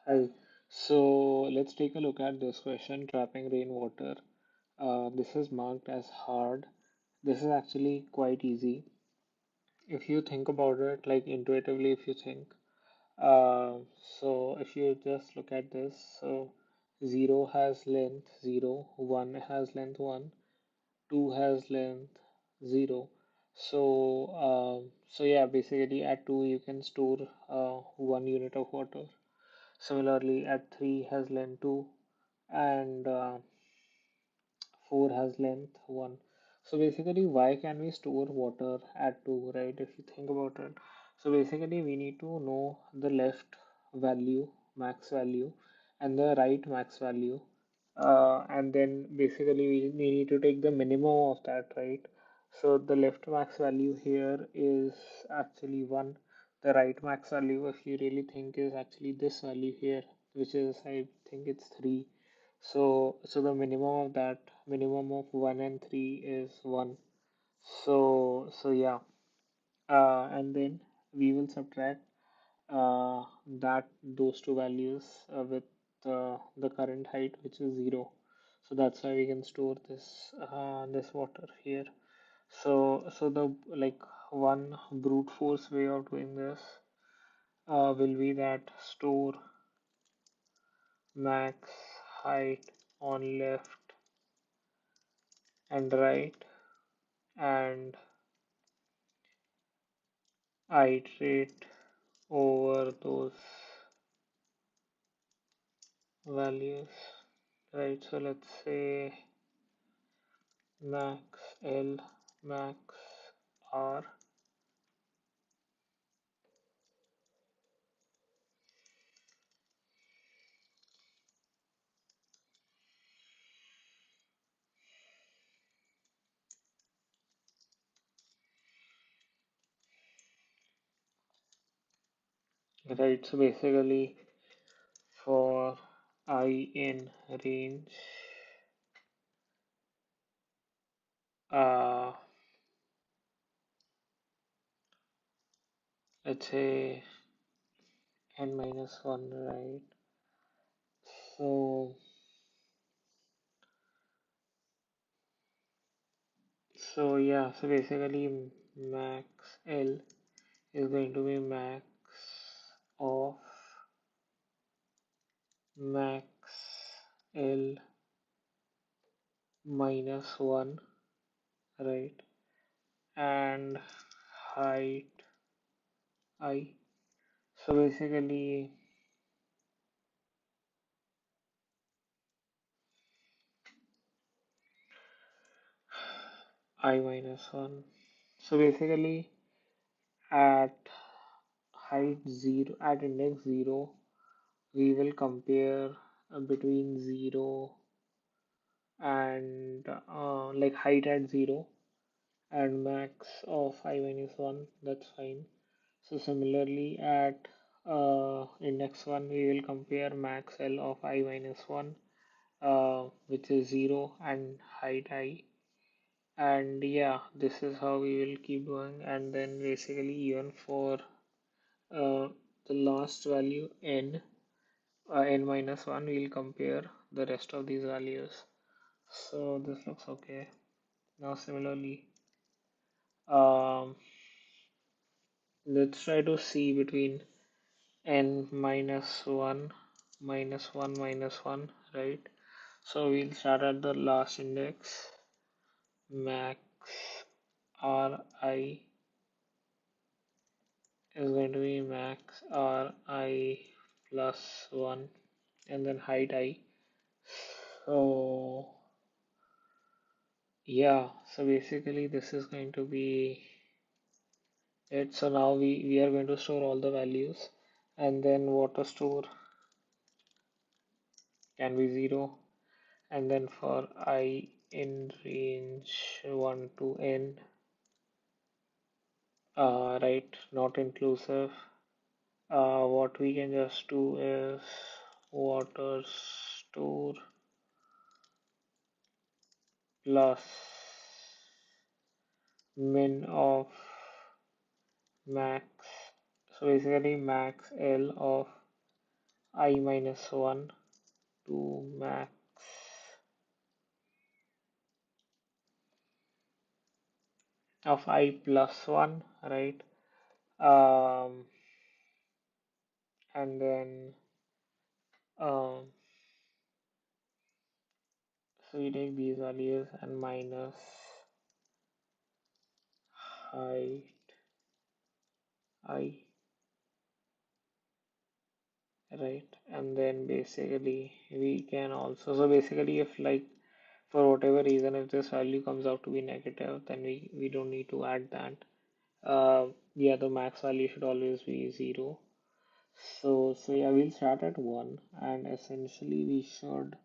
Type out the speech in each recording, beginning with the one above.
Hi. So let's take a look at this question, trapping rainwater. This is marked as hard. This is actually quite easy. If you think about it, like intuitively, if you think. So if you just look at this, so 0 has length 0, 1 has length 1, 2 has length 0. So yeah, basically at 2 you can store 1 unit of water. Similarly, at 3 has length 2 and 4 has length 1. So basically, why can we store water at 2, right? If you think about it. So basically, we need to know the left value, max value, and the right max value. And then basically, we need to take the minimum of that, right? So the left max value here is actually 1. The right max value, if you really think, is actually this value here, which is, I think it's 3. So the minimum of that, minimum of 1 and 3 is 1. So yeah, and then we will subtract that those two values with the current height, which is 0. So that's why we can store this water here. So the like one brute force way of doing this will be that store max height on left and right, and iterate over those values, right? So let's say max L, max R, right? So basically for I in range, uh, let's say n minus 1, right? So, so yeah, so basically max L is going to be max of max L minus 1, right? And height I. So basically I minus 1. So basically at height 0, at index 0, we will compare between 0 and like height at 0 and max of I minus 1, that's fine. So similarly at index 1, we will compare max L of I minus 1, which is 0 and height I. And yeah, this is how we will keep going. And then basically even for uh, the last value n, n minus 1, we'll compare the rest of these values. So this looks okay. Now similarly, um, let's try to see between n minus 1 minus 1 minus 1, right? So we'll start at the last index, max Ri is going to be max Ri plus 1 and then height I. So yeah, so basically this is going to be it. So now we are going to store all the values, and then water store can be 0, and then for I in range 1 to n, right, not inclusive. What we can just do is water store plus min of max. So basically max L of I minus 1 to max of I plus 1, right? Um, and then um, so we take these values and minus height I, right? And then basically we can also, so basically if like for whatever reason if this value comes out to be negative, then we don't need to add that. Yeah, the max value should always be 0. So yeah, we'll start at 1 and essentially we should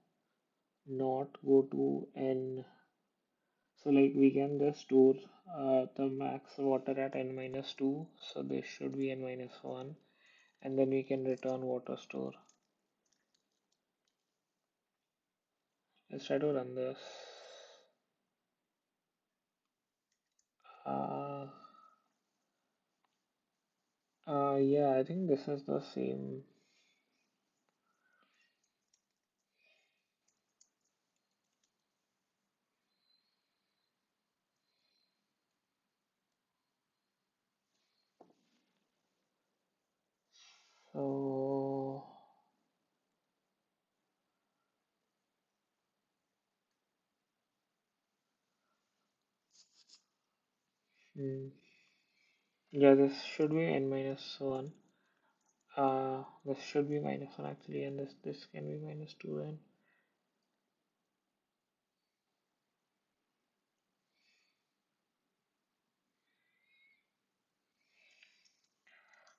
not go to n. So like we can just store the max water at n minus 2. So this should be n minus 1 and then we can return water store. Let's try to run this. Uh, yeah, I think this is the same. So hmm, yeah, this should be n minus 1. This should be minus 1 actually, and this can be minus 2 then.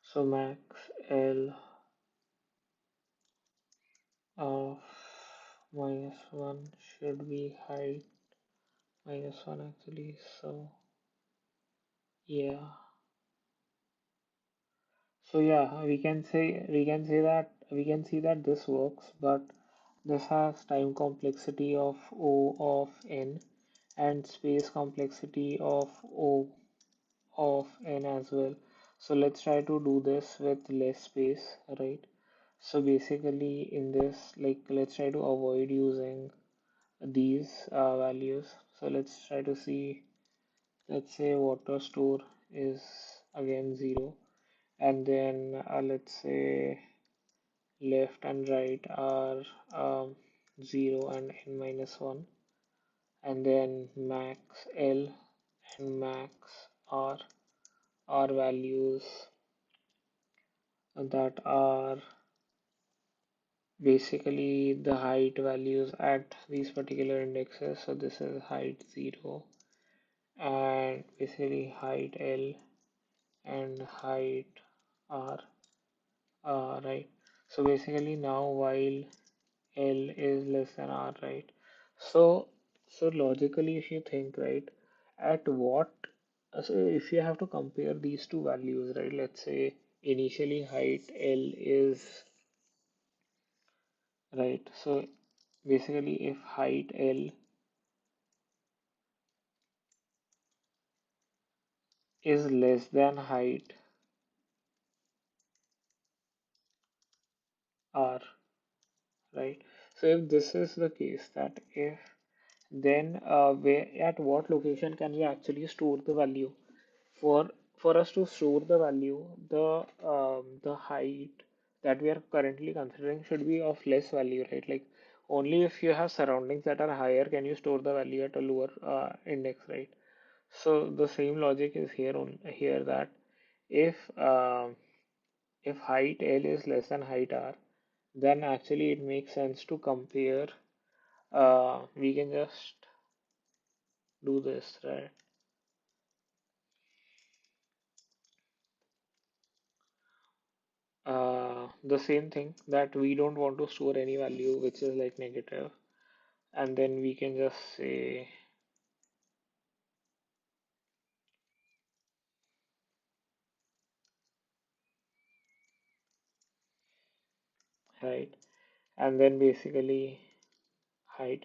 So max L of minus 1 should be height minus 1 actually. So yeah. So yeah, we can see that this works, but this has time complexity of O of n and space complexity of O of n as well. So let's try to do this with less space, right? So basically in this, like let's try to avoid using these values. So let's try to see, let's say water store is again 0 and then let's say left and right are um, 0 and n minus 1 and then max L and max R are values that are basically the height values at these particular indexes. So this is height 0 and basically height L and height R, right? So basically now while L is less than R, right? So so logically if you think, right, at what, so if you have to compare these two values, right, let's say initially height L is, right, so basically if height L is less than height R, right? So if this is the case, that if then where at what location can we actually store the value? For for us to store the value, the height that we are currently considering should be of less value, right? Like only if you have surroundings that are higher can you store the value at a lower index, right? So the same logic is here on here that if if height L is less than height R, then actually it makes sense to compare. We can just do this, right? The same thing that we don't want to store any value which is like negative, and then we can just say, right, and then basically height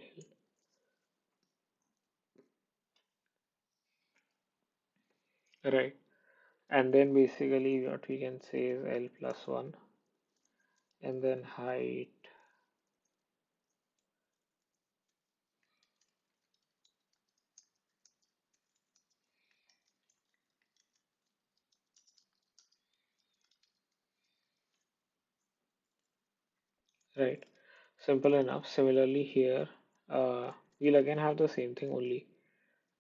L, right, and then basically what we can say is L plus 1, and then height. Right. Simple enough. Similarly here, we'll again have the same thing only.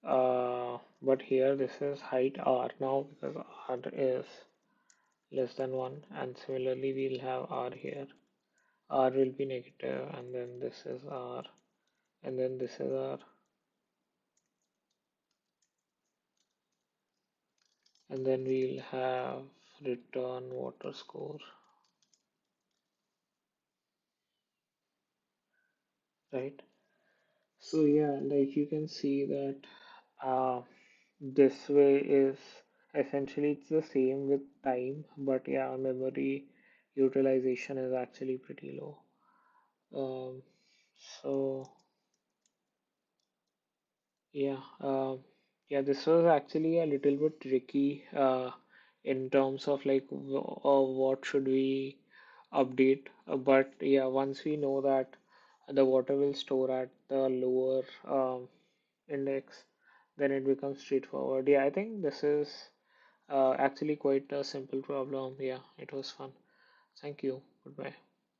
But here this is height r now because r is less than 1, and similarly we'll have r here. R will be negative, and then this is r, and then this is r, and then we'll have return water score, right? So yeah, like you can see that uh, this way is essentially it's the same with time, but yeah, memory utilization is actually pretty low. Um, so yeah, yeah, this was actually a little bit tricky in terms of like what should we update. But yeah, once we know that the water will store at the lower index, then it becomes straightforward. Yeah, I think this is actually quite a simple problem. Yeah, it was fun. Thank you. Goodbye.